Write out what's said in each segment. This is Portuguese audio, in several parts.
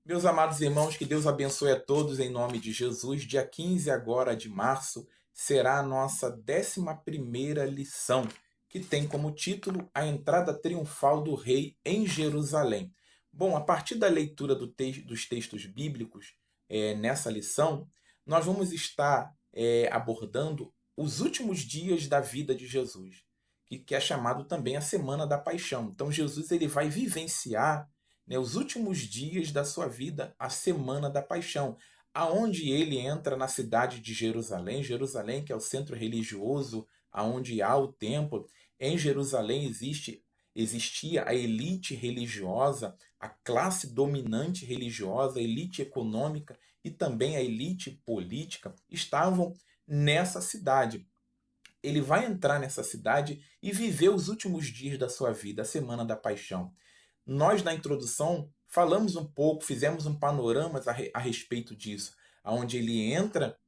Meus amados irmãos, que Deus abençoe a todos em nome de Jesus. Dia 15 agora de março será a nossa 11ª lição, que tem como título A Entrada Triunfal do Rei em Jerusalém. Bom, a partir da leitura dos textos bíblicos nessa lição, nós vamos estar abordando os últimos dias da vida de Jesus, que é chamado também a Semana da Paixão. Então Jesus ele vai vivenciar, né, os últimos dias da sua vida, a Semana da Paixão, aonde ele entra na cidade de Jerusalém, Jerusalém que é o centro religioso, aonde há o templo. Em Jerusalém existia a elite religiosa, a classe dominante religiosa, a elite econômica e também a elite política estavam nessa cidade. Ele vai entrar nessa cidade e viver os últimos dias da sua vida, a Semana da Paixão. Nós, na introdução, falamos um pouco, fizemos um panorama a respeito disso, onde ele entra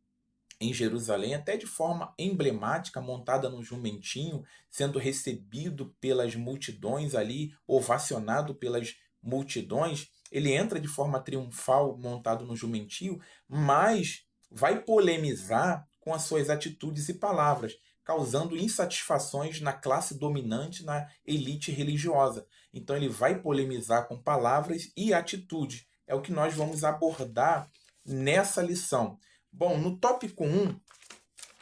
em Jerusalém, até de forma emblemática, montada num jumentinho, sendo recebido pelas multidões ali, ovacionado pelas multidões. Ele entra de forma triunfal, montado no jumentinho, mas vai polemizar com as suas atitudes e palavras, causando insatisfações na classe dominante, na elite religiosa. Então ele vai polemizar com palavras e atitudes. É o que nós vamos abordar nessa lição. Bom, no tópico 1,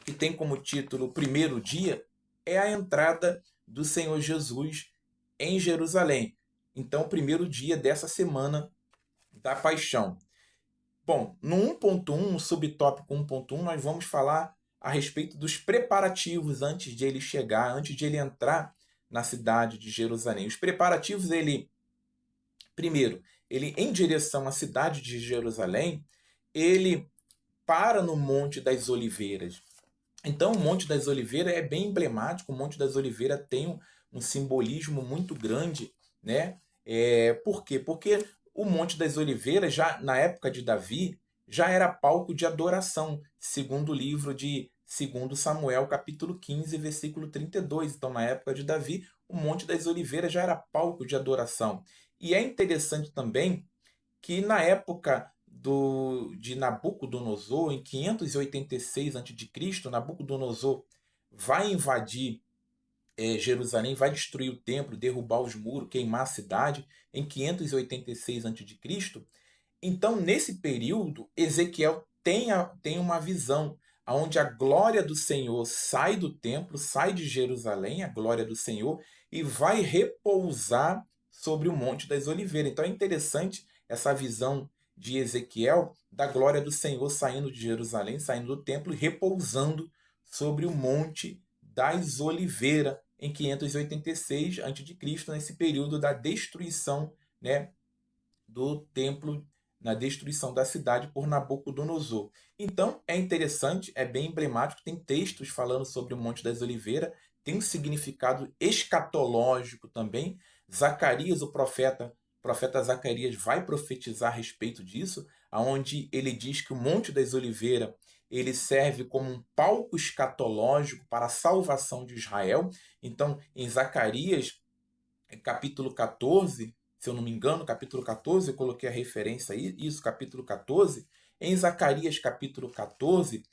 que tem como título o primeiro dia, é a entrada do Senhor Jesus em Jerusalém. Então, o primeiro dia dessa semana da paixão. Bom, no 1.1, no subtópico 1.1, nós vamos falar a respeito dos preparativos antes de ele chegar, antes de ele entrar na cidade de Jerusalém. Os preparativos, primeiro, ele em direção à cidade de Jerusalém, ele para no Monte das Oliveiras. Então, o Monte das Oliveiras é bem emblemático. O Monte das Oliveiras tem um simbolismo muito grande, né? Por quê? Porque o Monte das Oliveiras, já na época de Davi, já era palco de adoração, segundo o livro de 2 Samuel, capítulo 15, versículo 32. Então, na época de Davi, o Monte das Oliveiras já era palco de adoração. E é interessante também que na época de Nabucodonosor, em 586 a.C., Nabucodonosor vai invadir Jerusalém, vai destruir o templo, derrubar os muros, queimar a cidade, em 586 a.C. Então, nesse período, Ezequiel tem uma visão onde a glória do Senhor sai do templo, sai de Jerusalém, a glória do Senhor, e vai repousar sobre o Monte das Oliveiras. Então é interessante essa visão de Ezequiel da glória do Senhor saindo de Jerusalém, saindo do templo e repousando sobre o Monte das Oliveiras em 586 a.C., nesse período da destruição, né, do templo, na destruição da cidade por Nabucodonosor. Então é interessante, é bem emblemático, tem textos falando sobre o Monte das Oliveiras, tem um significado escatológico também. Zacarias, o profeta Zacarias vai profetizar a respeito disso, aonde ele diz que o Monte das Oliveiras ele serve como um palco escatológico para a salvação de Israel. Então, em Zacarias, capítulo 14, se eu não me engano, capítulo 14, eu coloquei a referência aí, isso, capítulo 14. Em Zacarias, capítulo 14,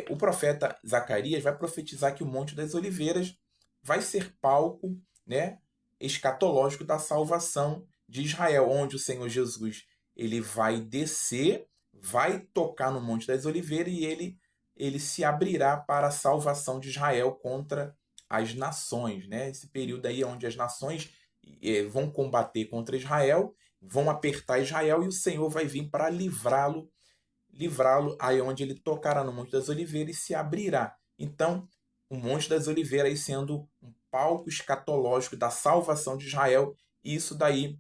o profeta Zacarias vai profetizar que o Monte das Oliveiras vai ser palco, né, escatológico da salvação de Israel, onde o Senhor Jesus ele vai descer, vai tocar no Monte das Oliveiras e ele se abrirá para a salvação de Israel contra as nações, né? Esse período aí onde as nações vão combater contra Israel, vão apertar Israel e o Senhor vai vir para livrá-lo aí onde ele tocará no Monte das Oliveiras e se abrirá. Então, o Monte das Oliveiras aí sendo um palco escatológico da salvação de Israel, e isso daí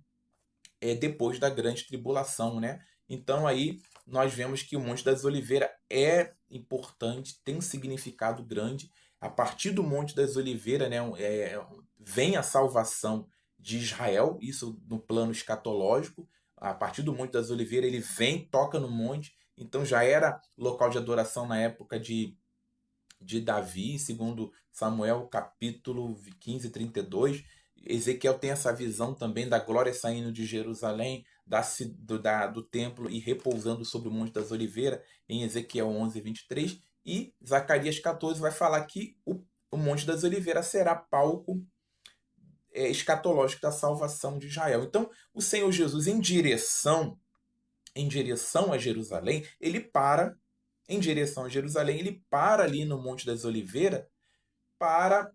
é depois da grande tribulação, né? Então aí nós vemos que o Monte das Oliveiras é importante, tem um significado grande. A partir do Monte das Oliveiras, né, vem a salvação de Israel, isso no plano escatológico. A partir do Monte das Oliveiras ele vem, toca no monte, então já era local de adoração na época de Davi, segundo Samuel capítulo 15, 32. Ezequiel tem essa visão também da glória saindo de Jerusalém, do templo e repousando sobre o Monte das Oliveiras, em Ezequiel 11:23, e Zacarias 14 vai falar que o Monte das Oliveiras será palco escatológico da salvação de Israel. Então, o Senhor Jesus, em direção a Jerusalém, ele para ali no Monte das Oliveiras para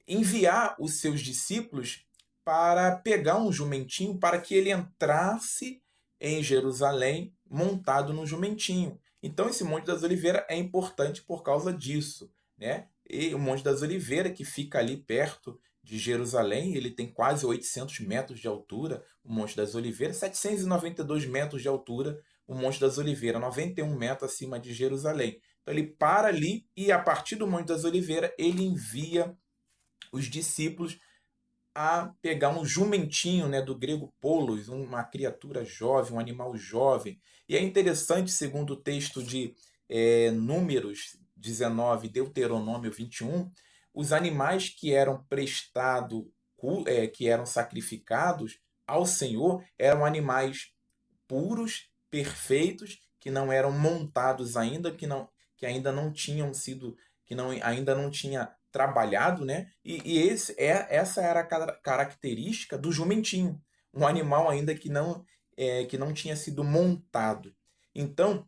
enviar os seus discípulos para pegar um jumentinho para que ele entrasse em Jerusalém montado no jumentinho. Então, esse Monte das Oliveiras é importante por causa disso, né? E o Monte das Oliveiras, que fica ali perto de Jerusalém, ele tem quase 800 metros de altura, o Monte das Oliveiras, 792 metros de altura, o Monte das Oliveiras, 91 metros acima de Jerusalém. Então, ele para ali e, a partir do Monte das Oliveiras, ele envia os discípulos a pegar um jumentinho, né, do grego polos, uma criatura jovem, um animal jovem. E é interessante, segundo o texto de Números 19, Deuteronômio 21, os animais que eram que eram sacrificados ao Senhor eram animais puros, perfeitos, que não eram montados ainda, que ainda não tinham sido, ainda não tinha trabalhado, né? Essa era a característica do jumentinho, um animal ainda que não tinha sido montado. Então,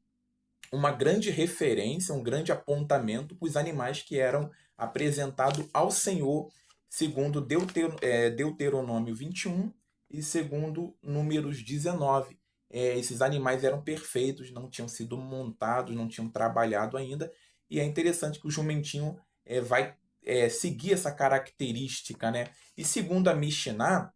uma grande referência, um grande apontamento para os animais que eram apresentados ao Senhor, segundo Deuteronômio 21 e segundo Números 19. Esses animais eram perfeitos, não tinham sido montados, não tinham trabalhado ainda, e é interessante que o jumentinho vai seguir essa característica, né? E segundo a Mishnah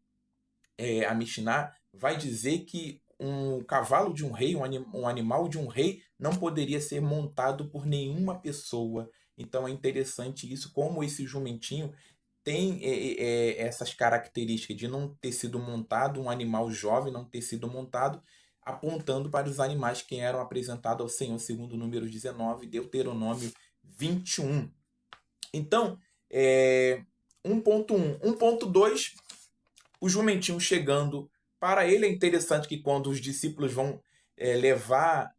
vai dizer que um cavalo de um rei, um animal de um rei, não poderia ser montado por nenhuma pessoa. Então é interessante isso, como esse jumentinho tem essas características de não ter sido montado, um animal jovem não ter sido montado, apontando para os animais que eram apresentados ao Senhor, segundo Números 19, Deuteronômio 21. Então, 1.1. 1.2, o jumentinho chegando. Para ele é interessante que quando os discípulos vão levar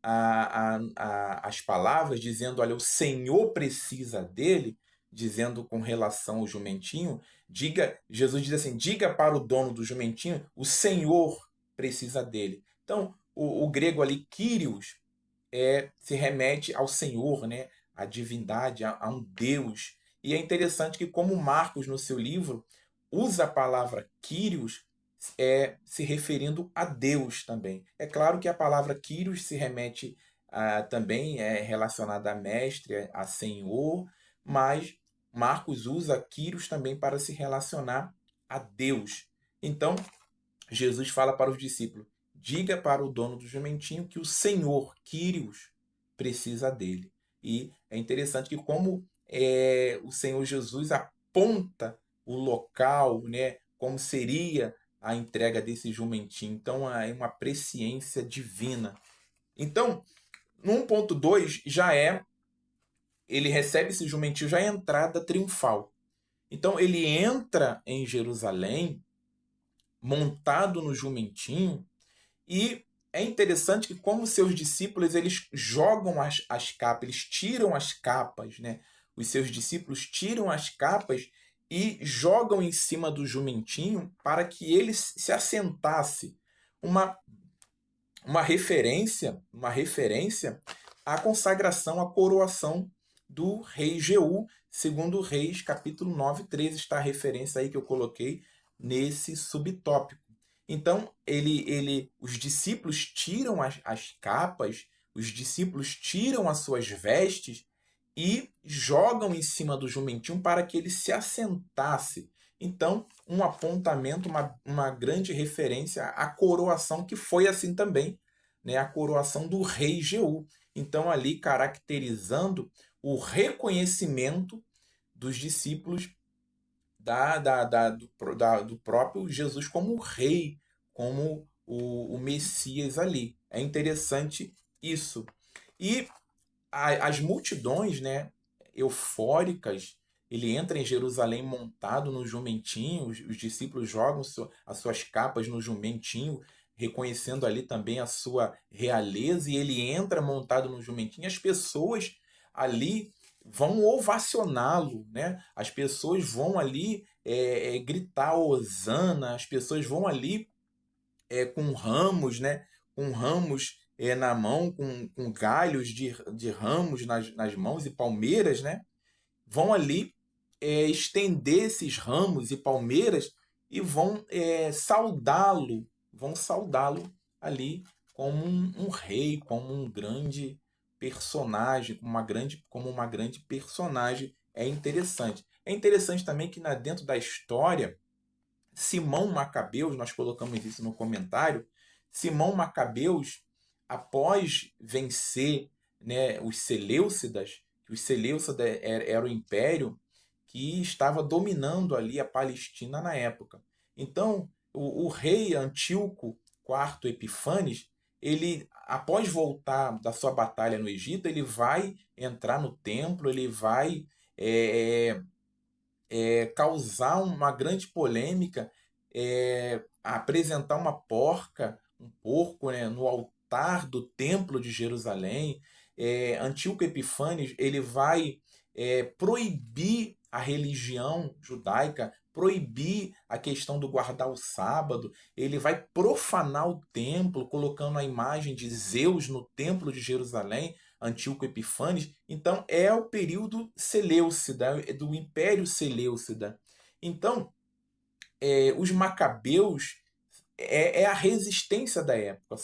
as palavras, dizendo, olha, o Senhor precisa dele, dizendo com relação ao jumentinho, Jesus diz assim, diga para o dono do jumentinho, o Senhor precisa dele. Então, o grego ali, Kyrios, se remete ao Senhor, né? À divindade, a um Deus. E é interessante que, como Marcos, no seu livro, usa a palavra Kyrios se referindo a Deus também. É claro que a palavra Kyrios se remete também relacionada a mestre, a senhor, mas Marcos usa Kyrios também para se relacionar a Deus. Então, Jesus fala para os discípulos, diga para o dono do jumentinho que o Senhor, Kyrios, precisa dele. E é interessante que como o Senhor Jesus aponta o local, né, como seria a entrega desse jumentinho. Então, é uma presciência divina. Então, no 1.2 ele recebe esse jumentinho, já é a entrada triunfal. Então, ele entra em Jerusalém montado no jumentinho, e é interessante que como seus discípulos eles jogam as capas, eles tiram as capas, né? Os seus discípulos tiram as capas e jogam em cima do jumentinho para que ele se assentasse. Uma referência à consagração, à coroação do rei Jeú, segundo Reis, capítulo 9, 13, está a referência aí que eu coloquei nesse subtópico. Então, os discípulos tiram as capas, os discípulos tiram as suas vestes e jogam em cima do jumentinho para que ele se assentasse. Então, um apontamento, uma grande referência à coroação, que foi assim também, né? A coroação do rei Jeú. Então, ali caracterizando o reconhecimento dos discípulos do próprio Jesus como rei, como o Messias ali. É interessante isso. E as multidões, né, eufóricas, ele entra em Jerusalém montado no jumentinho, os discípulos jogam as suas capas no jumentinho, reconhecendo ali também a sua realeza, e ele entra montado no jumentinho, as pessoas ali vão ovacioná-lo, né? As pessoas vão ali gritar hosana, as pessoas vão ali com ramos, né? Com ramos na mão, com galhos de ramos nas mãos e palmeiras, né? Vão ali estender esses ramos e palmeiras e vão saudá-lo ali como um rei, como um grande personagem, como uma grande personagem. É interessante. É interessante também que dentro da história, Simão Macabeus, nós colocamos isso no comentário, Simão Macabeus, após vencer, né, os Seleucidas, que os Seleucidas era o império que estava dominando ali a Palestina na época. Então, o rei Antíoco IV Epifanes, ele, após voltar da sua batalha no Egito, ele vai entrar no templo, ele vai é, causar uma grande polêmica, apresentar um porco, né, no altar do templo de Jerusalém. Antíoco Epífanes ele vai proibir a religião judaica, proibir a questão do guardar o sábado, ele vai profanar o templo, colocando a imagem de Zeus no templo de Jerusalém, Antíoco Epifanes. Então é o período Seleucida, do Império Seleucida. Então, os macabeus é a resistência da época.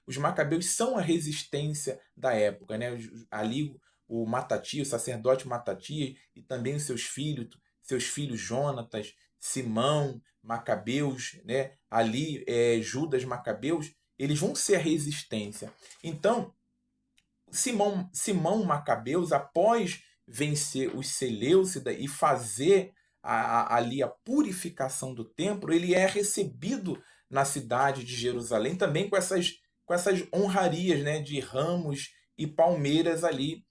Os macabeus são a resistência da época, né? Ali o Matatias, o sacerdote Matatias, e também os seus filhos Jonatas, Simão, Macabeus, né? Ali Judas Macabeus, eles vão ser a resistência. Então, Simão Macabeus, após vencer os Seleucidas e fazer ali a purificação do templo, ele é recebido na cidade de Jerusalém também com essas honrarias, né, de ramos e palmeiras ali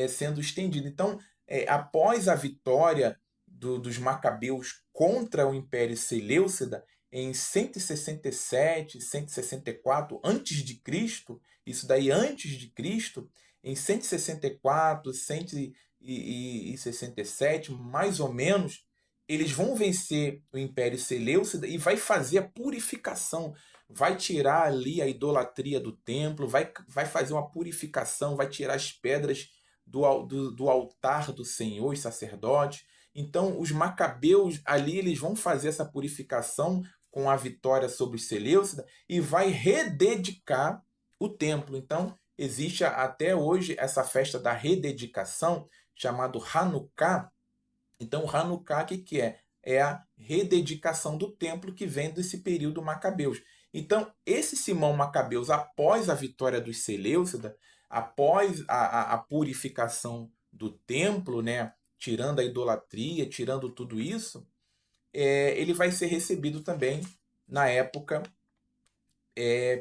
sendo estendido. Então, após a vitória dos Macabeus contra o Império Seleucida, em 167, 164 antes de Cristo, isso daí antes de Cristo, em 164, 167, mais ou menos, eles vão vencer o Império Seleucida e vai fazer a purificação, vai tirar ali a idolatria do templo, vai fazer uma purificação, vai tirar as pedras do altar do Senhor, os sacerdotes. Então, os macabeus ali eles vão fazer essa purificação com a vitória sobre os Seleucida e vai rededicar o templo. Então, existe até hoje essa festa da rededicação, chamado Hanukkah. Então, Hanukkah, o que é? É a rededicação do templo que vem desse período Macabeus. Então, esse Simão Macabeus, após a vitória dos Seleucida, após a purificação do templo, né, tirando a idolatria, tirando tudo isso, ele vai ser recebido também na época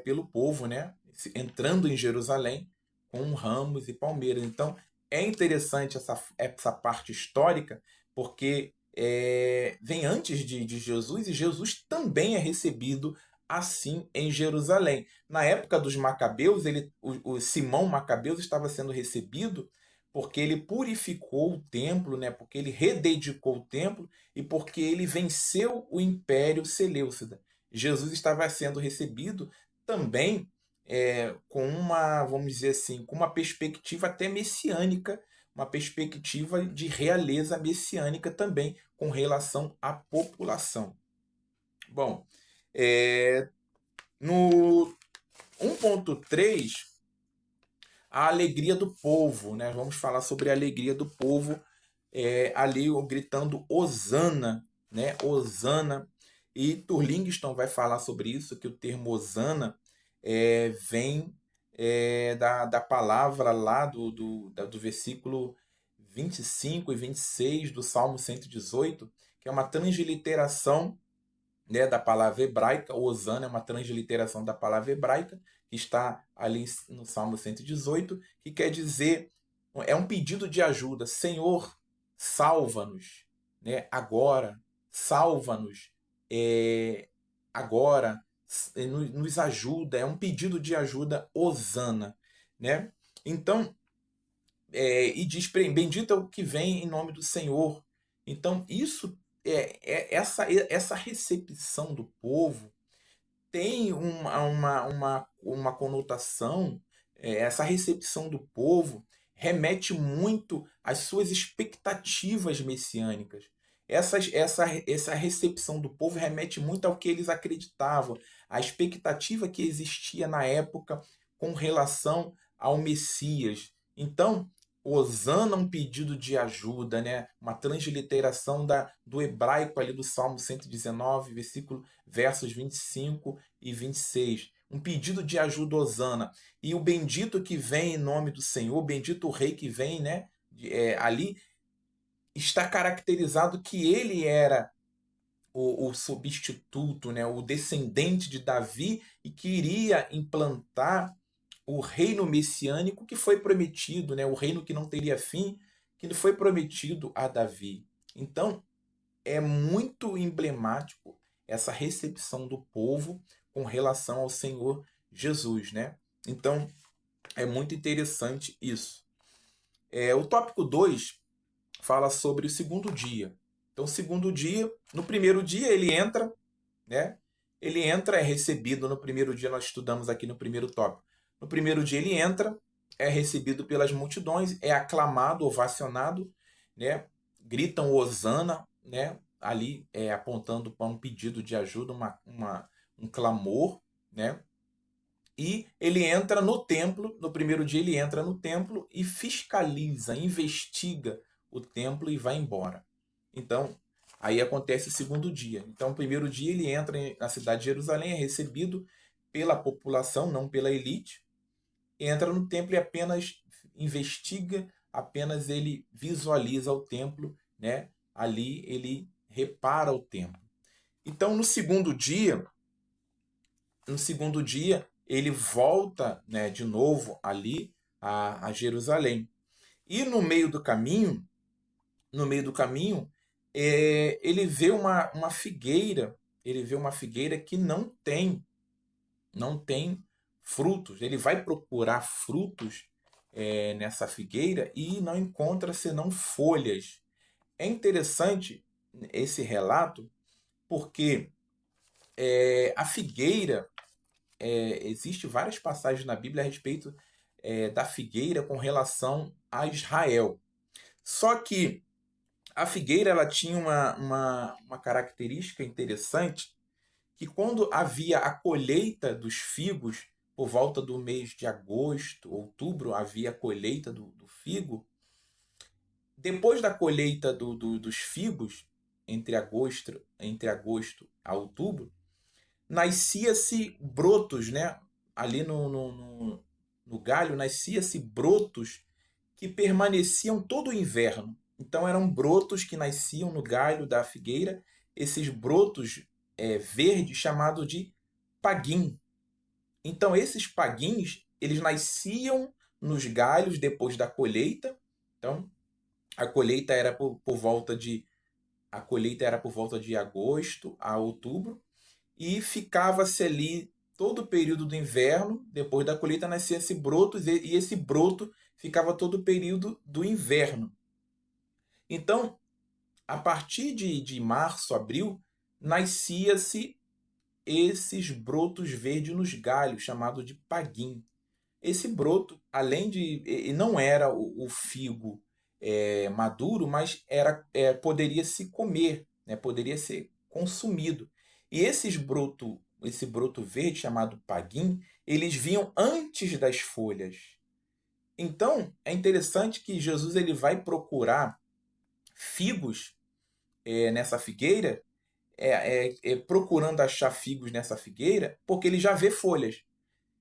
pelo povo, né? Entrando em Jerusalém com ramos e palmeiras. Então é interessante essa parte histórica, porque vem antes de Jesus, e Jesus também é recebido assim em Jerusalém. Na época dos Macabeus, o Simão Macabeus estava sendo recebido porque ele purificou o templo, né? Porque ele rededicou o templo e porque ele venceu o Império Seleucida. Jesus estava sendo recebido também com uma, vamos dizer assim, com uma perspectiva até messiânica, uma perspectiva de realeza messiânica também com relação à população. Bom, no 1.3, a alegria do povo, né? Vamos falar sobre a alegria do povo ali gritando Hosana, né? Hosana. E Turlingston vai falar sobre isso, que o termo Hosana vem da palavra lá do versículo 25 e 26 do Salmo 118, que é uma transliteração, né, da palavra hebraica. Hosana é uma transliteração da palavra hebraica, que está ali no Salmo 118, que quer dizer, é um pedido de ajuda. Senhor, salva-nos, né, agora, salva-nos agora, nos ajuda, é um pedido de ajuda, hosana, né? Então, e diz, bendito é o que vem em nome do Senhor. Então, isso essa recepção do povo tem uma conotação, essa recepção do povo remete muito às suas expectativas messiânicas. Essa recepção do povo remete muito ao que eles acreditavam, à expectativa que existia na época com relação ao Messias. Então, Hosana é um pedido de ajuda, né? Uma transliteração do hebraico ali do Salmo 119, versos 25 e 26. Um pedido de ajuda, hosana. E o bendito que vem em nome do Senhor, bendito o rei que vem, né? Ali está caracterizado que ele era o substituto, né? O descendente de Davi e que iria implantar o reino messiânico que foi prometido, né? O reino que não teria fim, que foi prometido a Davi. Então, é muito emblemático essa recepção do povo com relação ao Senhor Jesus, né? Então, é muito interessante isso. O tópico 2 fala sobre o segundo dia. Então, o segundo dia, no primeiro dia ele entra, né? Ele entra, é recebido no primeiro dia, nós estudamos aqui no primeiro tópico. No primeiro dia ele entra, é recebido pelas multidões, é aclamado, ovacionado, né? Gritam hosana, né? Ali apontando para um pedido de ajuda, um clamor, né? E ele entra no templo, no primeiro dia ele entra no templo e fiscaliza, investiga o templo e vai embora. Então, aí acontece o segundo dia. Então, o primeiro dia ele entra na cidade de Jerusalém, é recebido pela população, não pela elite, entra no templo e apenas investiga, apenas ele visualiza o templo, né? Ali ele repara o templo. Então, no segundo dia ele volta, né, de novo ali a Jerusalém. E no meio do caminho, ele vê uma figueira que não tem frutos. Ele vai procurar frutos nessa figueira e não encontra senão folhas. É interessante esse relato porque a figueira, existe várias passagens na Bíblia a respeito da figueira com relação a Israel. Só que a figueira ela tinha uma característica interessante, que quando havia a colheita dos figos, por volta do mês de agosto, outubro, havia a colheita do figo. Depois da colheita dos figos, entre agosto a outubro, nascia-se brotos, né? Ali no galho, nascia-se brotos que permaneciam todo o inverno. Então eram brotos que nasciam no galho da figueira, esses brotos verdes chamados de paguim. Então esses paguins, eles nasciam nos galhos depois da colheita. Então a colheita era por volta de agosto a outubro e ficava-se ali todo o período do inverno. Depois da colheita nascia esse broto e esse broto ficava todo o período do inverno. Então, a partir de março, abril, nascia-se esses brotos verdes nos galhos, chamado de paguim. Esse broto, além de... não era o figo maduro, mas poderia se comer, né? Poderia ser consumido. E esse broto verde, chamado paguim, eles vinham antes das folhas. Então, é interessante que Jesus ele vai procurar figos nessa figueira, procurando achar figos nessa figueira, porque ele já vê folhas.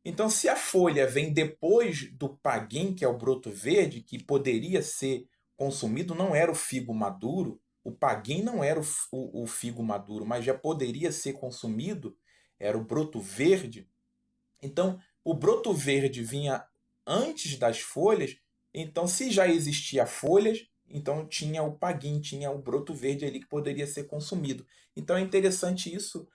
Então, se a folha vem depois do paguim, que é o broto verde, que poderia ser consumido, não era o figo maduro, o paguim não era o figo maduro, mas já poderia ser consumido, era o broto verde. Então, o broto verde vinha antes das folhas, então se já existia folhas, então tinha o paguim, tinha o broto verde ali que poderia ser consumido. Então é interessante isso,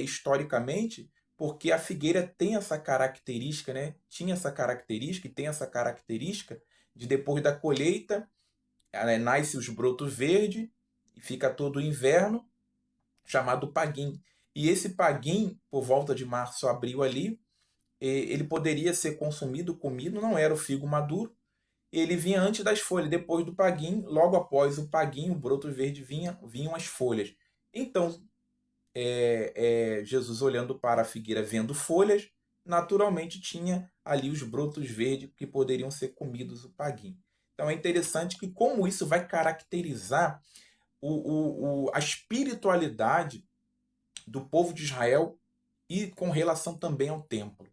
historicamente, porque a figueira tem essa característica, né? Tinha essa característica e tem essa característica de depois da colheita, nasce os brotos verdes e fica todo o inverno, chamado paguim. E esse paguim, por volta de março, abril ali, ele poderia ser consumido, comido, não era o figo maduro, ele vinha antes das folhas, depois do paguim, logo após o paguim, o broto verde vinham as folhas. Então, Jesus olhando para a figueira, vendo folhas, naturalmente tinha ali os brotos verdes que poderiam ser comidos o paguim. Então é interessante que como isso vai caracterizar a espiritualidade do povo de Israel e com relação também ao templo.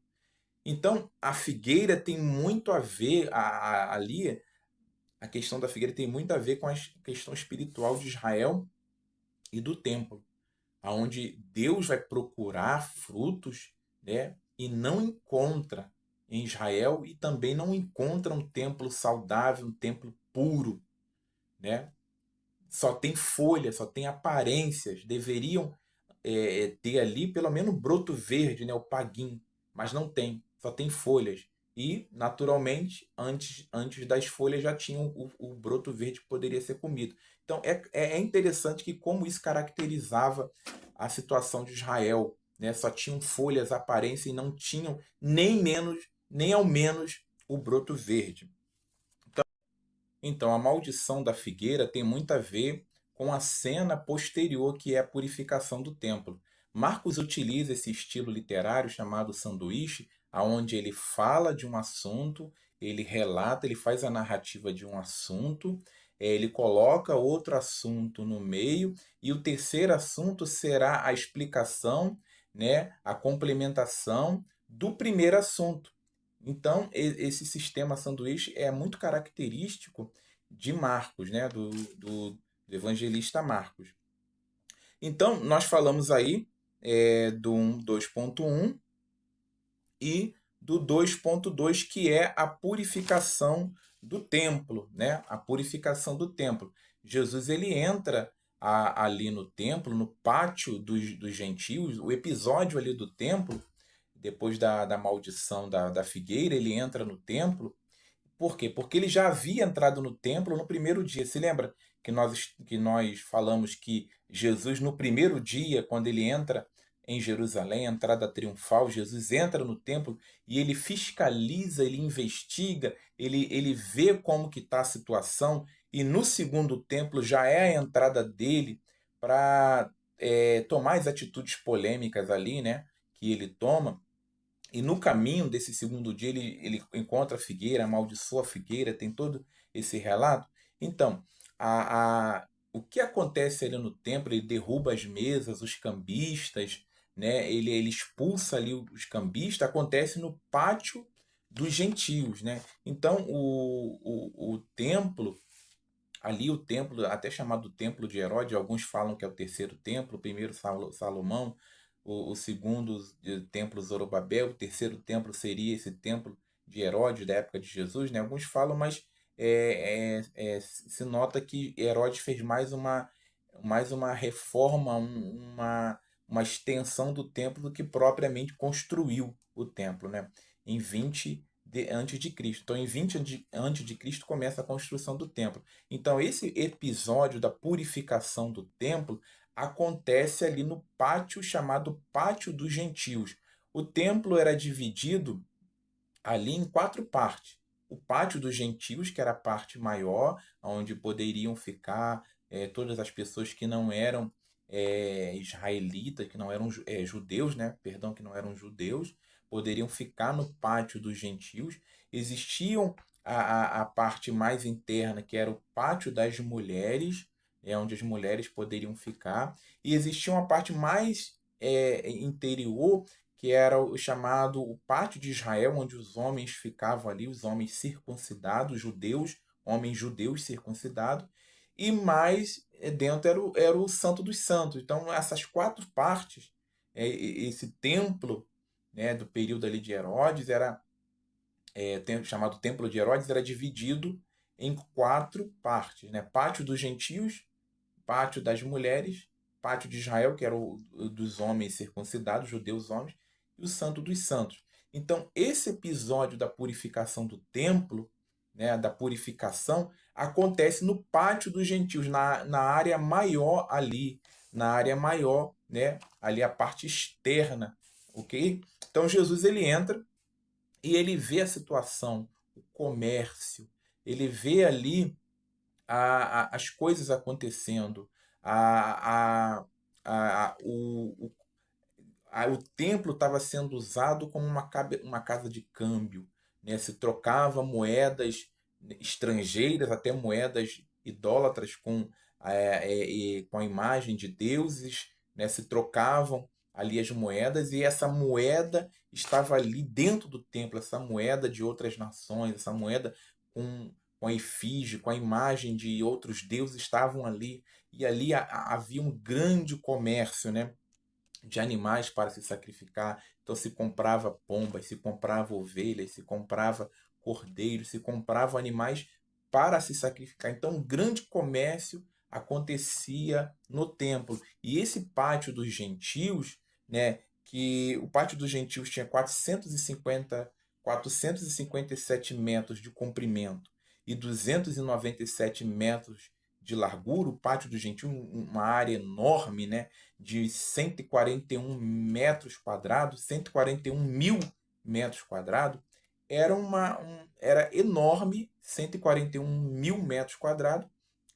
Então, a figueira tem muito a ver, ali, a questão da figueira tem muito a ver com a questão espiritual de Israel e do templo, aonde Deus vai procurar frutos, né, e não encontra em Israel e também não encontra um templo saudável, um templo puro, né? Só tem folhas, só tem aparências, deveriam ter ali pelo menos broto verde, né, o paguim, mas não tem, só tem folhas. E, naturalmente, antes das folhas já tinha o broto verde que poderia ser comido. Então é interessante que como isso caracterizava a situação de Israel, né? Só tinham folhas, aparência e não tinham nem menos, nem ao menos o broto verde. Então, a maldição da figueira tem muito a ver com a cena posterior, que é a purificação do templo. Marcos utiliza esse estilo literário chamado sanduíche, aonde ele fala de um assunto, ele relata, ele faz a narrativa de um assunto, ele coloca outro assunto no meio, e o terceiro assunto será a explicação, né, a complementação do primeiro assunto. Então, esse sistema sanduíche é muito característico de Marcos, né? Do evangelista Marcos. Então, nós falamos aí do 2.1 e do 2.2, que é a purificação do templo, né? A purificação do templo. Jesus ele entra ali no templo, no pátio dos gentios, o episódio ali do templo, depois da maldição da figueira, ele entra no templo. Por quê? Porque ele já havia entrado no templo no primeiro dia. Se lembra que nós falamos que Jesus, no primeiro dia, quando ele entra em Jerusalém, entrada triunfal, Jesus entra no templo e ele fiscaliza, ele investiga, ele vê como que está a situação, e no segundo templo já é a entrada dele para tomar as atitudes polêmicas ali, né, que ele toma. E no caminho desse segundo dia, ele encontra a figueira, amaldiçoa a figueira, tem todo esse relato. Então, o que acontece ali no templo? Ele derruba as mesas, os cambistas, né? Ele expulsa ali os cambistas, acontece no pátio dos gentios, né? Então, o templo, ali o templo, até chamado Templo de Herodes, alguns falam que é o terceiro templo, o primeiro Salomão, o segundo templo Zorobabel, o terceiro templo seria esse templo de Herodes da época de Jesus, né? Alguns falam, mas se nota que Herodes fez mais uma reforma, uma extensão do templo do que propriamente construiu o templo, né? Em 20 antes de Cristo. Então, em 20 antes de Cristo começa a construção do templo. Então, esse episódio da purificação do templo acontece ali no pátio chamado Pátio dos Gentios. O templo era dividido ali em 4 partes. O Pátio dos Gentios, que era a parte maior, onde poderiam ficar todas as pessoas que não eram israelitas, que não eram judeus, né? Perdão, que não eram judeus, poderiam ficar no Pátio dos Gentios. Existiam a parte mais interna, que era o Pátio das Mulheres, onde as mulheres poderiam ficar. E existia uma parte mais interior, que era o chamado o Pátio de Israel, onde os homens ficavam ali, os homens circuncidados, judeus, homens judeus circuncidados, e mais dentro era o Santo dos Santos. Então, essas 4 partes, esse templo, né, do período ali de Herodes, chamado Templo de Herodes, era dividido em 4 partes, né? Pátio dos gentios, Pátio das mulheres pátio de Israel, que era o dos homens circuncidados, judeus homens, e o Santo dos Santos. Então, esse episódio da purificação do templo, né, da purificação, acontece no pátio dos gentios, na área maior ali, na área maior, né, ali a parte externa, ok? Então, Jesus ele entra e ele vê a situação, o comércio, ele vê ali as coisas acontecendo, a, a, o templo estava sendo usado como uma casa de câmbio, né? Se trocava moedas estrangeiras, até moedas idólatras com a imagem de deuses, né? Se trocavam ali as moedas e essa moeda estava ali dentro do templo, essa moeda de outras nações, essa moeda com a efígie, com a imagem de outros deuses estavam ali e ali havia um grande comércio, né? De animais para se sacrificar. Então se comprava pombas, se comprava ovelhas, se comprava cordeiros, se comprava animais para se sacrificar. Então um grande comércio acontecia no templo. E esse pátio dos gentios, né, que o pátio dos gentios tinha 457 metros de comprimento e 297 metros de largura, o pátio dos gentios, uma área enorme, né, de 141 metros quadrados, 141 mil metros quadrados, era enorme, 141 mil metros quadrados,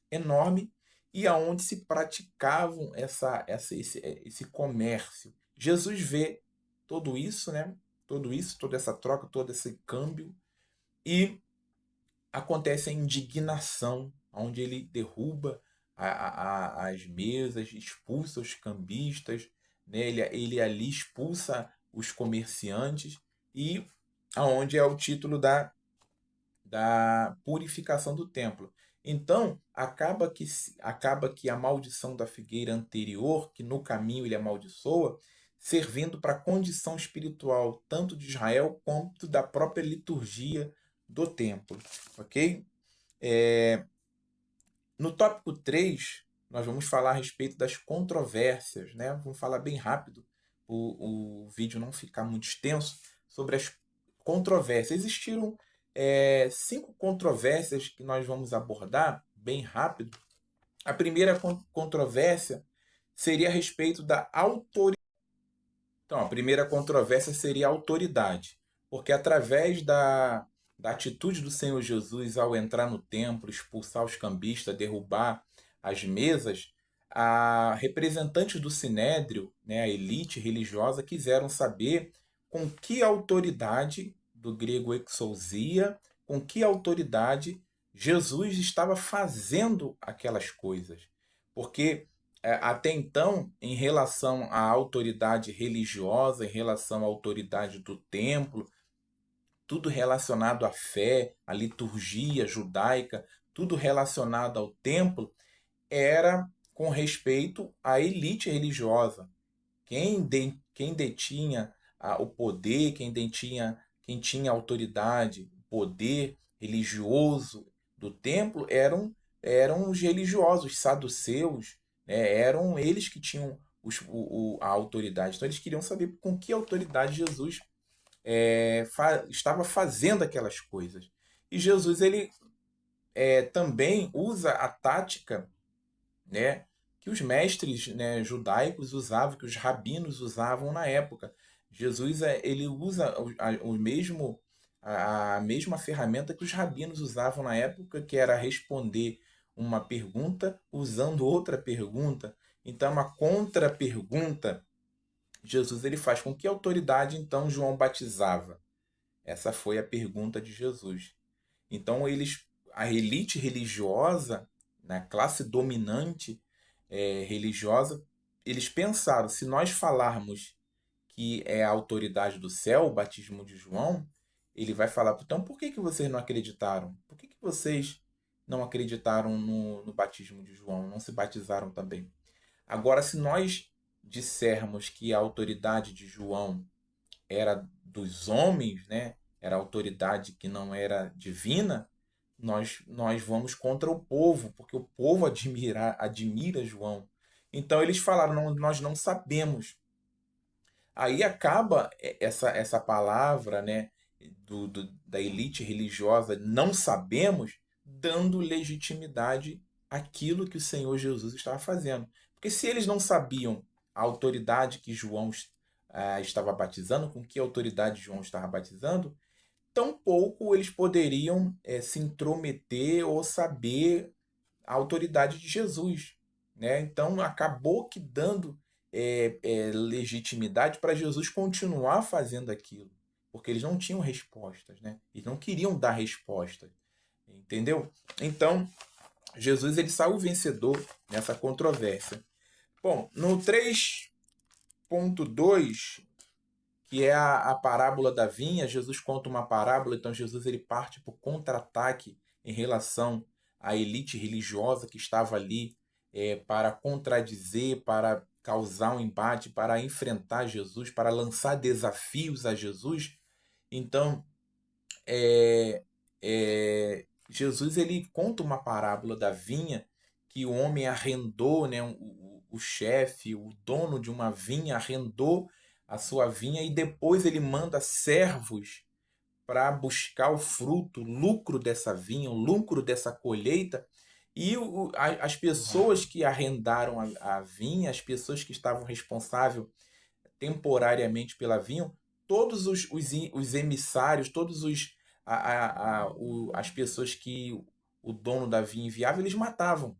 enorme, e aonde se praticavam esse comércio. Jesus vê tudo isso, né? Tudo isso, toda essa troca, todo esse câmbio, e acontece a indignação, onde ele derruba as mesas, expulsa os cambistas, né? Ele ali expulsa os comerciantes, e aonde é o título da purificação do templo. Então, acaba que a maldição da figueira anterior, que no caminho ele amaldiçoa, servindo para a condição espiritual tanto de Israel quanto da própria liturgia do templo, ok? No tópico 3, nós vamos falar a respeito das controvérsias, né? Vamos falar bem rápido, o vídeo não ficar muito extenso, sobre as controvérsias. Existiram 5 controvérsias que nós vamos abordar bem rápido. A primeira controvérsia seria a respeito da autoridade. Então, a primeira controvérsia seria a autoridade, porque através da atitude do Senhor Jesus ao entrar no templo, expulsar os cambistas, derrubar as mesas, a representantes do Sinédrio, né, a elite religiosa, quiseram saber com que autoridade, do grego exousia, com que autoridade Jesus estava fazendo aquelas coisas. Porque até então, em relação à autoridade religiosa, em relação à autoridade do templo, tudo relacionado à fé, à liturgia judaica, tudo relacionado ao templo, era com respeito à elite religiosa. Quem detinha o poder, quem tinha autoridade, o poder religioso do templo eram os religiosos, os saduceus, né? Eram eles que tinham a autoridade. Então eles queriam saber com que autoridade Jesus estava fazendo aquelas coisas. E Jesus ele também usa a tática, né, que os mestres, né, judaicos usavam, que os rabinos usavam na época. Jesus ele usa a mesma ferramenta que os rabinos usavam na época, que era responder uma pergunta usando outra pergunta. Então, uma contra-pergunta, Jesus ele faz: com que autoridade então João batizava? Essa foi a pergunta de Jesus. Então, a elite religiosa, na classe dominante religiosa, eles pensaram: se nós falarmos que é a autoridade do céu, o batismo de João, ele vai falar: então por que vocês não acreditaram? Por que vocês não acreditaram no batismo de João? Não se batizaram também? Agora, se nós dissermos que a autoridade de João era dos homens, né? Era autoridade que não era divina, nós vamos contra o povo, porque o povo admira João. Então eles falaram, não, nós não sabemos. Aí acaba essa palavra, né, da elite religiosa, não sabemos, dando legitimidade àquilo que o Senhor Jesus estava fazendo. Porque se eles não sabiam a autoridade que João estava batizando, com que autoridade João estava batizando, tampouco eles poderiam se intrometer ou saber a autoridade de Jesus, né? Então acabou que dando legitimidade para Jesus continuar fazendo aquilo, porque eles não tinham respostas, né? Eles não queriam dar respostas, entendeu? Então Jesus ele saiu vencedor nessa controvérsia. Bom, no 3.2, que é a parábola da vinha, Jesus conta uma parábola, então Jesus ele parte para o contra-ataque em relação à elite religiosa que estava ali para contradizer, para causar um embate, para enfrentar Jesus, para lançar desafios a Jesus. Então, Jesus ele conta uma parábola da vinha que o homem arrendou, né, o chefe, o dono de uma vinha arrendou a sua vinha e depois ele manda servos para buscar o fruto, o lucro dessa vinha, o lucro dessa colheita. E as pessoas que arrendaram a vinha, as pessoas que estavam responsáveis temporariamente pela vinha, todos os emissários, todos as pessoas que o dono da vinha enviava, eles matavam.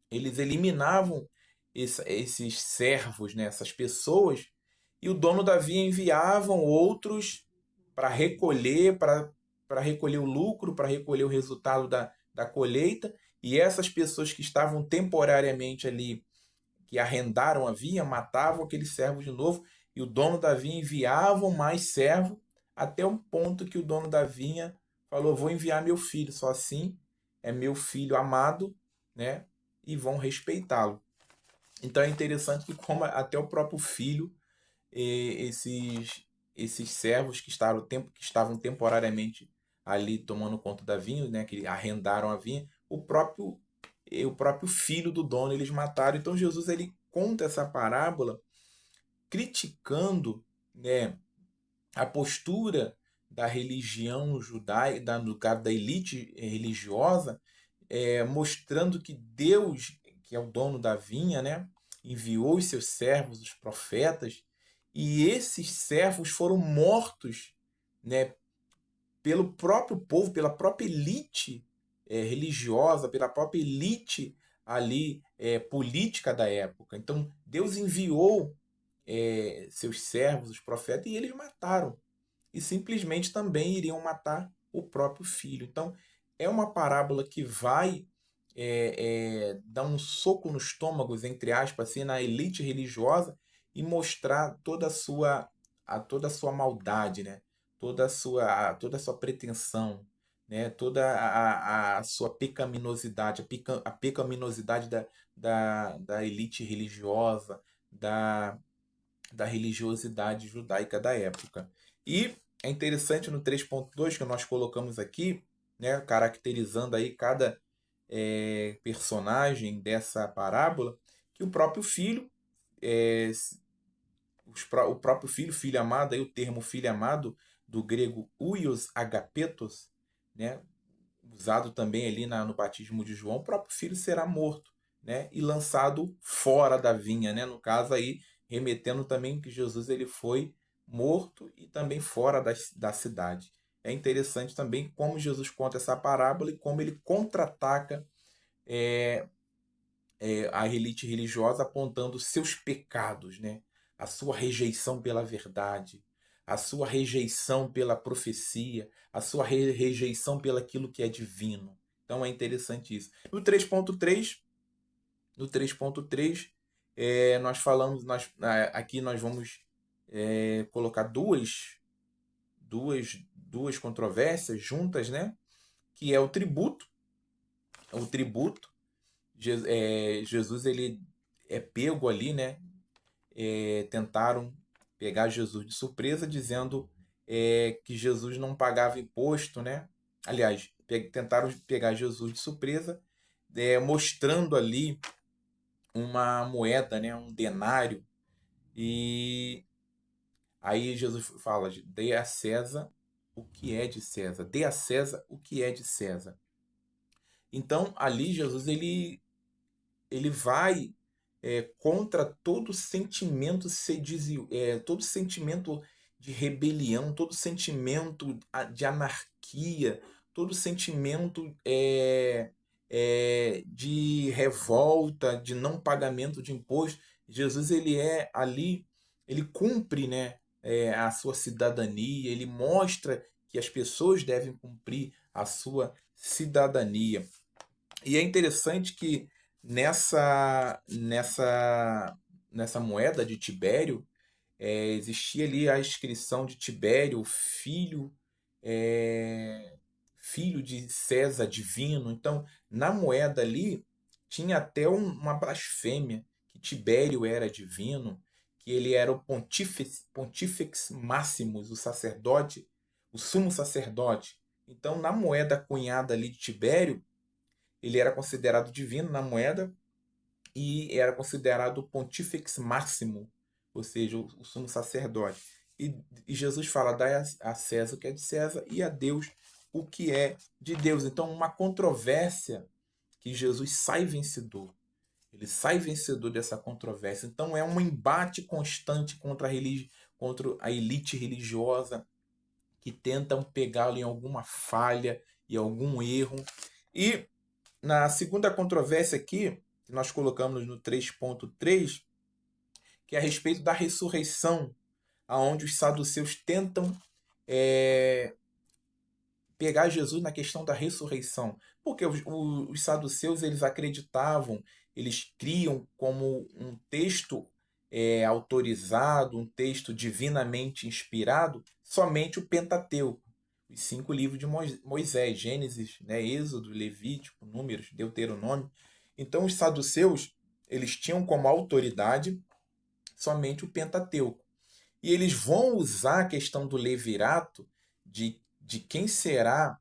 Eles eliminavam esses servos, né, essas pessoas, e o dono da vinha enviavam outros para recolher, para recolher o lucro, para recolher o resultado da colheita, e essas pessoas que estavam temporariamente ali, que arrendaram a vinha, matavam aqueles servos de novo, e o dono da vinha enviava mais servo, até um ponto que o dono da vinha falou: vou enviar meu filho, só assim é meu filho amado, né? E vão respeitá-lo. Então é interessante que como até o próprio filho, esses servos que estavam temporariamente ali tomando conta da vinha, né, que arrendaram a vinha, o próprio filho do dono eles mataram. Então Jesus ele conta essa parábola criticando, né, a postura da religião judaica, no caso da elite religiosa, mostrando que Deus, que é o dono da vinha, né, enviou os seus servos, os profetas, e esses servos foram mortos, né, pelo próprio povo, pela própria elite religiosa, pela própria elite ali política da época. Então Deus enviou seus servos, os profetas, e eles mataram. E simplesmente também iriam matar o próprio filho. Então é uma parábola que vai dar um soco no estômago, entre aspas, assim, na elite religiosa e mostrar toda a sua maldade, né? Toda a sua pretensão, né? Toda a sua pecaminosidade, a pecaminosidade da elite religiosa, da religiosidade judaica da época. E é interessante no 3.2 que nós colocamos aqui, né, caracterizando aí cada personagem dessa parábola, que o próprio filho, é, o próprio filho, filho amado, aí o termo filho amado, do grego huios agapetos, né, usado também ali no batismo de João, o próprio filho será morto, né, e lançado fora da vinha, né, no caso aí, remetendo também que Jesus ele foi morto e também fora da cidade. É interessante também como Jesus conta essa parábola e como ele contra-ataca a elite religiosa apontando seus pecados, né? A sua rejeição pela verdade, a sua rejeição pela profecia, a sua rejeição pelo aquilo que é divino. Então é interessante isso. No 3.3, nós falamos, aqui nós vamos colocar duas controvérsias juntas, né? Que é o tributo. O tributo, Jesus ele é pego ali, né? Tentaram pegar Jesus de surpresa, dizendo que Jesus não pagava imposto, né? Aliás, tentaram pegar Jesus de surpresa, mostrando ali uma moeda, né, um denário, e aí Jesus fala: dê a César o que é de César, dê a César o que é de César. Então ali Jesus ele vai contra todo sentimento todo sentimento de rebelião, todo sentimento de anarquia, todo sentimento de revolta, de não pagamento de imposto. Jesus ele é ali, ele cumpre, né, a sua cidadania, ele mostra que as pessoas devem cumprir a sua cidadania. E é interessante que nessa moeda de Tibério, existia ali a inscrição de Tibério, é, filho de César divino. Então, na moeda ali, tinha até uma blasfêmia, que Tibério era divino, que ele era o Pontifex Maximus, o sacerdote, o sumo sacerdote. Então, na moeda cunhada ali de Tibério, ele era considerado divino na moeda e era considerado o Pontifex Máximo, ou seja, o sumo sacerdote. E Jesus fala: dai a César o que é de César e a Deus o que é de Deus. Então, uma controvérsia que Jesus sai vencedor. Ele sai vencedor dessa controvérsia. Então, é um embate constante contra a elite religiosa que tentam pegá-lo em alguma falha e algum erro. E na segunda controvérsia aqui, que nós colocamos no 3.3, que é a respeito da ressurreição, aonde os saduceus tentam é, pegar Jesus na questão da ressurreição. Porque os saduceus eles acreditavam, eles criam como um texto autorizado, um texto divinamente inspirado, somente o Pentateuco, os 5 livros de Moisés, Gênesis, né, Êxodo, Levítico, Números, Deuteronômio. Então os saduceus eles tinham como autoridade somente o Pentateuco. E eles vão usar a questão do levirato, de quem será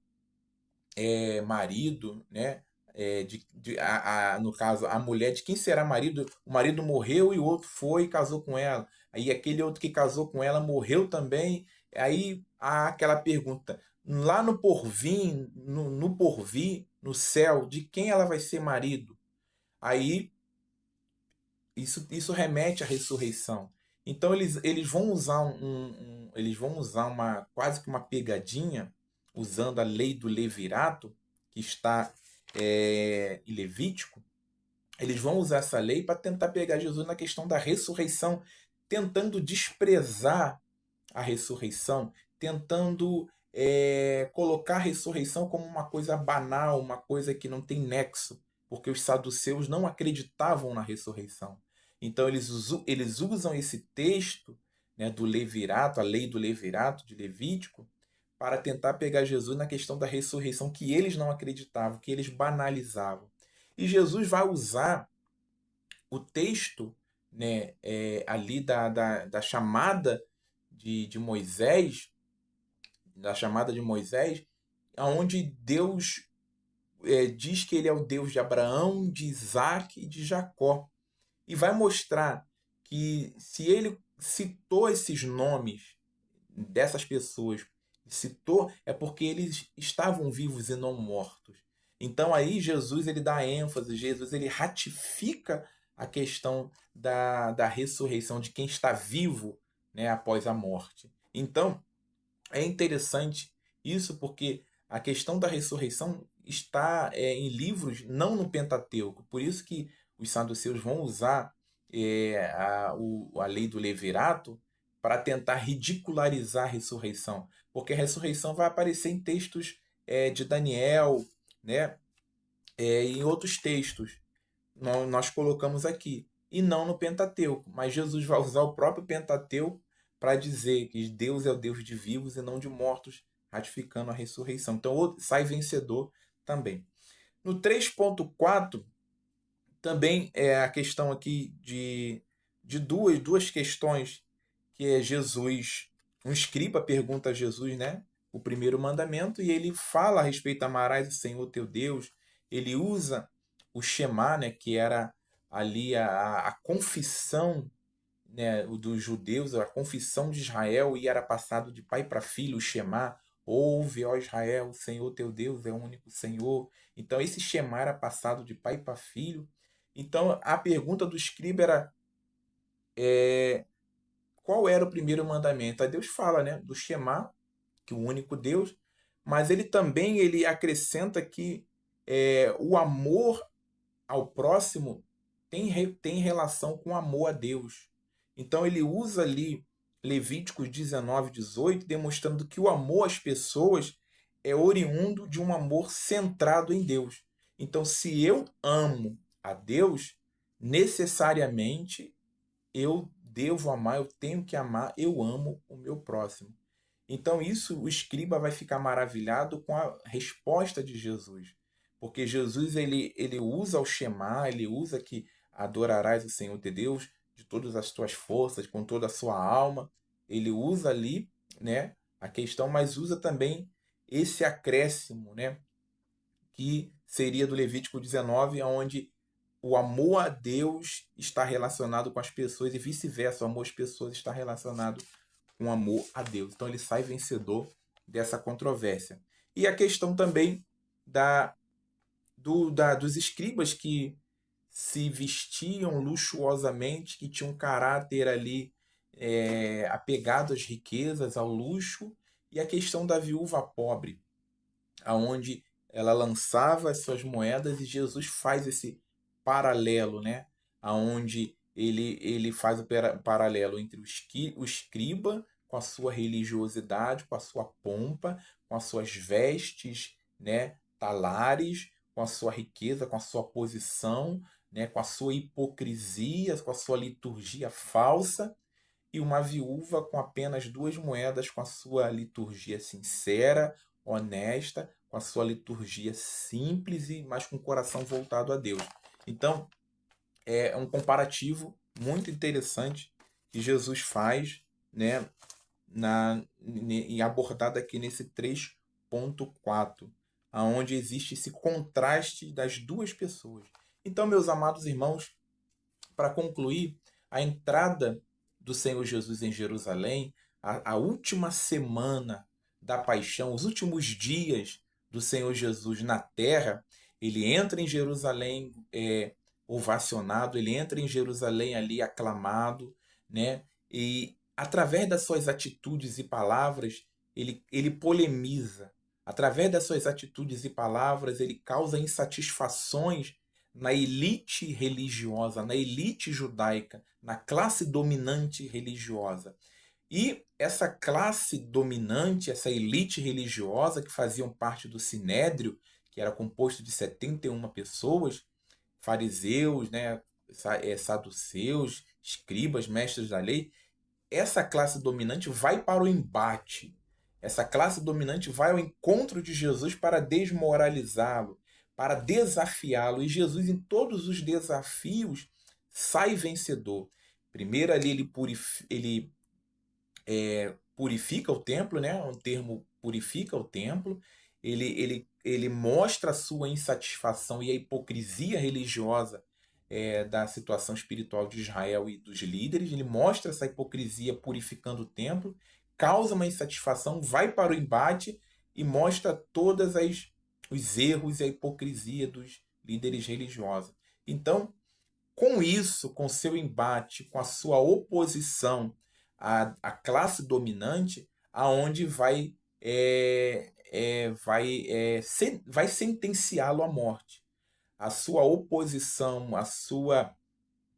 marido, né? No caso, a mulher de quem será marido. O marido morreu e o outro foi e casou com ela. Aí aquele outro que casou com ela morreu também. Aí há aquela pergunta: lá no porvir, no porvir, no céu, de quem ela vai ser marido? Aí isso remete à ressurreição. Então eles vão usar eles vão usar uma quase que uma pegadinha, usando a lei do levirato, que está em Levítico. Eles vão usar essa lei para tentar pegar Jesus na questão da ressurreição, tentando desprezar a ressurreição, tentando colocar a ressurreição como uma coisa banal, uma coisa que não tem nexo, porque os saduceus não acreditavam na ressurreição. Então eles usam esse texto, né, do levirato, a lei do levirato de Levítico, para tentar pegar Jesus na questão da ressurreição, que eles não acreditavam, que eles banalizavam. E Jesus vai usar o texto, né, ali da chamada de Moisés, onde Deus diz que ele é o Deus de Abraão, de Isaac e de Jacó. E vai mostrar que se ele citou esses nomes dessas pessoas, citou, é porque eles estavam vivos e não mortos. Então aí Jesus ele dá ênfase, Jesus ele ratifica a questão da ressurreição de quem está vivo, né, após a morte. Então é interessante isso porque a questão da ressurreição está em livros, não no Pentateuco. Por isso que os saduceus vão usar a lei do levirato para tentar ridicularizar a ressurreição. Porque a ressurreição vai aparecer em textos de Daniel, né? Em outros textos. Nós colocamos aqui. E não no Pentateuco. Mas Jesus vai usar o próprio Pentateuco para dizer que Deus é o Deus de vivos e não de mortos, ratificando a ressurreição. Então sai vencedor também. No 3.4, também é a questão aqui de duas questões, que é Jesus, um escriba pergunta a Jesus, né, o primeiro mandamento, e ele fala a respeito: amarás o Senhor teu Deus. Ele usa o Shema, né, que era ali a confissão, né, dos judeus, a confissão de Israel, e era passado de pai para filho, o Shema, ouve, ó Israel, o Senhor teu Deus é o único Senhor. Então esse Shema era passado de pai para filho. Então a pergunta do escriba era, qual era o primeiro mandamento? Aí Deus fala, né, do Shema, que o único Deus, mas ele também ele acrescenta que o amor ao próximo tem relação com amor a Deus. Então ele usa ali Levíticos 19:18, demonstrando que o amor às pessoas é oriundo de um amor centrado em Deus. Então, se eu amo a Deus, necessariamente eu devo amar, eu tenho que amar, eu amo o meu próximo. Então, isso o escriba vai ficar maravilhado com a resposta de Jesus. Porque Jesus ele usa o Shema, ele usa que adorarás o Senhor teu Deus de todas as tuas forças, com toda a sua alma. Ele usa ali, né, a questão, mas usa também esse acréscimo, né, que seria do Levítico 19, onde o amor a Deus está relacionado com as pessoas e vice-versa, o amor às pessoas está relacionado com amor a Deus. Então ele sai vencedor dessa controvérsia. E a questão também dos escribas que se vestiam luxuosamente, que tinham um caráter ali apegado às riquezas, ao luxo, e a questão da viúva pobre, aonde ela lançava as suas moedas, e Jesus faz esse paralelo, né? Aonde ele faz o paralelo entre o escriba com a sua religiosidade, com a sua pompa, com as suas vestes, né, talares, com a sua riqueza, com a sua posição, né, com a sua hipocrisia, com a sua liturgia falsa, e uma viúva com apenas duas moedas, com a sua liturgia sincera, honesta, com a sua liturgia simples, mas com o coração voltado a Deus. Então, é um comparativo muito interessante que Jesus faz, né, e abordado aqui nesse 3.4, aonde existe esse contraste das duas pessoas. Então, meus amados irmãos, para concluir, a entrada do Senhor Jesus em Jerusalém, a última semana da paixão, os últimos dias do Senhor Jesus na terra, ele entra em Jerusalém ovacionado, ele entra em Jerusalém ali aclamado, né? E através das suas atitudes e palavras, ele polemiza. Através das suas atitudes e palavras, ele causa insatisfações na elite religiosa, na elite judaica, na classe dominante religiosa. E essa classe dominante, essa elite religiosa que faziam parte do Sinédrio, que era composto de 71 pessoas, fariseus, né, saduceus, escribas, mestres da lei, essa classe dominante vai para o embate. Essa classe dominante vai ao encontro de Jesus para desmoralizá-lo, para desafiá-lo. E Jesus, em todos os desafios, sai vencedor. Primeiro ali ele purifica o templo, né? Um termo purifica o templo. Ele mostra a sua insatisfação e a hipocrisia religiosa da situação espiritual de Israel e dos líderes. Ele mostra essa hipocrisia purificando o templo, causa uma insatisfação, vai para o embate e mostra todas os erros e a hipocrisia dos líderes religiosos. Então, com isso, com seu embate, com a sua oposição à classe dominante, aonde vai sentenciá-lo à morte. A sua oposição, a sua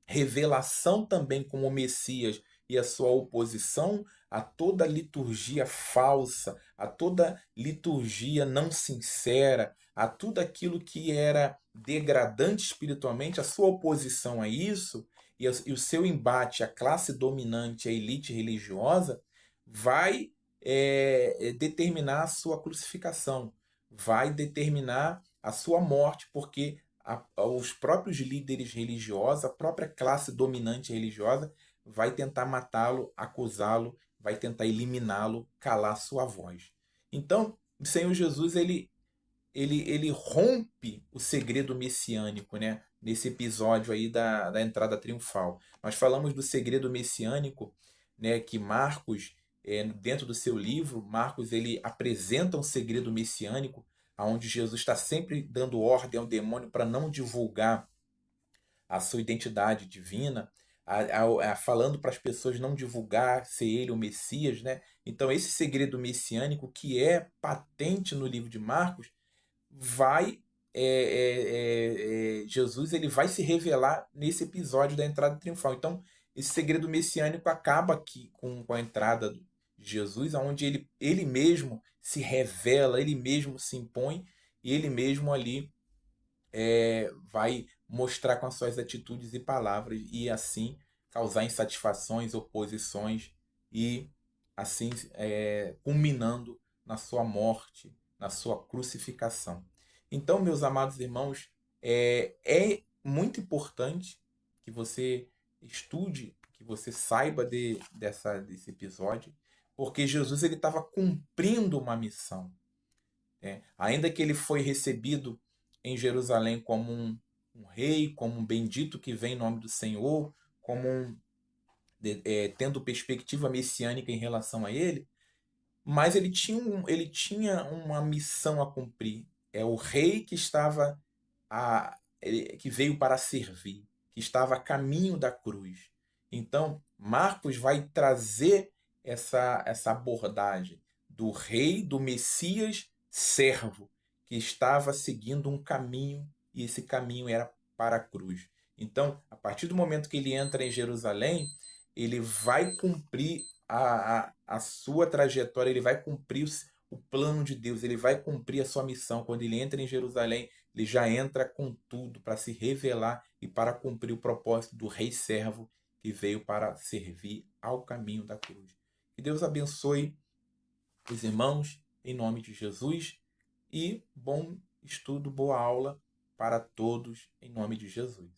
revelação também como Messias e a sua oposição a toda liturgia falsa, a toda liturgia não sincera, a tudo aquilo que era degradante espiritualmente, a sua oposição a isso e o seu embate à classe dominante, à elite religiosa, vai determinar a sua crucificação, vai determinar a sua morte, porque os próprios líderes religiosos, a própria classe dominante religiosa, vai tentar matá-lo, acusá-lo, vai tentar eliminá-lo, calar sua voz. Então, o Senhor Jesus ele rompe o segredo messiânico, né? Nesse episódio aí da entrada triunfal. Nós falamos do segredo messiânico, né? Que Marcos, dentro do seu livro, Marcos ele apresenta um segredo messiânico, onde Jesus está sempre dando ordem ao demônio para não divulgar a sua identidade divina, falando para as pessoas não divulgar ser ele o Messias, né? Então esse segredo messiânico que é patente no livro de Marcos vai Jesus ele vai se revelar nesse episódio da entrada triunfal. Então esse segredo messiânico acaba aqui com a entrada de Jesus, onde ele mesmo se revela, ele mesmo se impõe e ele mesmo ali vai mostrar com as suas atitudes e palavras e assim causar insatisfações, oposições e assim culminando na sua morte, na sua crucificação. Então, meus amados irmãos, é muito importante que você estude, que você saiba desse episódio, porque Jesus ele estava cumprindo uma missão. Ainda que ele foi recebido em Jerusalém como um rei, como um bendito que vem em nome do Senhor, como tendo perspectiva messiânica em relação a ele, mas ele tinha uma missão a cumprir. É o rei que estava que veio para servir, que estava a caminho da cruz. Então, Marcos vai trazer essa abordagem do rei, do Messias servo, que estava seguindo um caminho, e esse caminho era para a cruz. Então, a partir do momento que ele entra em Jerusalém, ele vai cumprir a sua trajetória, ele vai cumprir o plano de Deus, ele vai cumprir a sua missão. Quando ele entra em Jerusalém, ele já entra com tudo para se revelar e para cumprir o propósito do rei servo que veio para servir ao caminho da cruz. Que Deus abençoe os irmãos em nome de Jesus e bom estudo, boa aula para todos em nome de Jesus.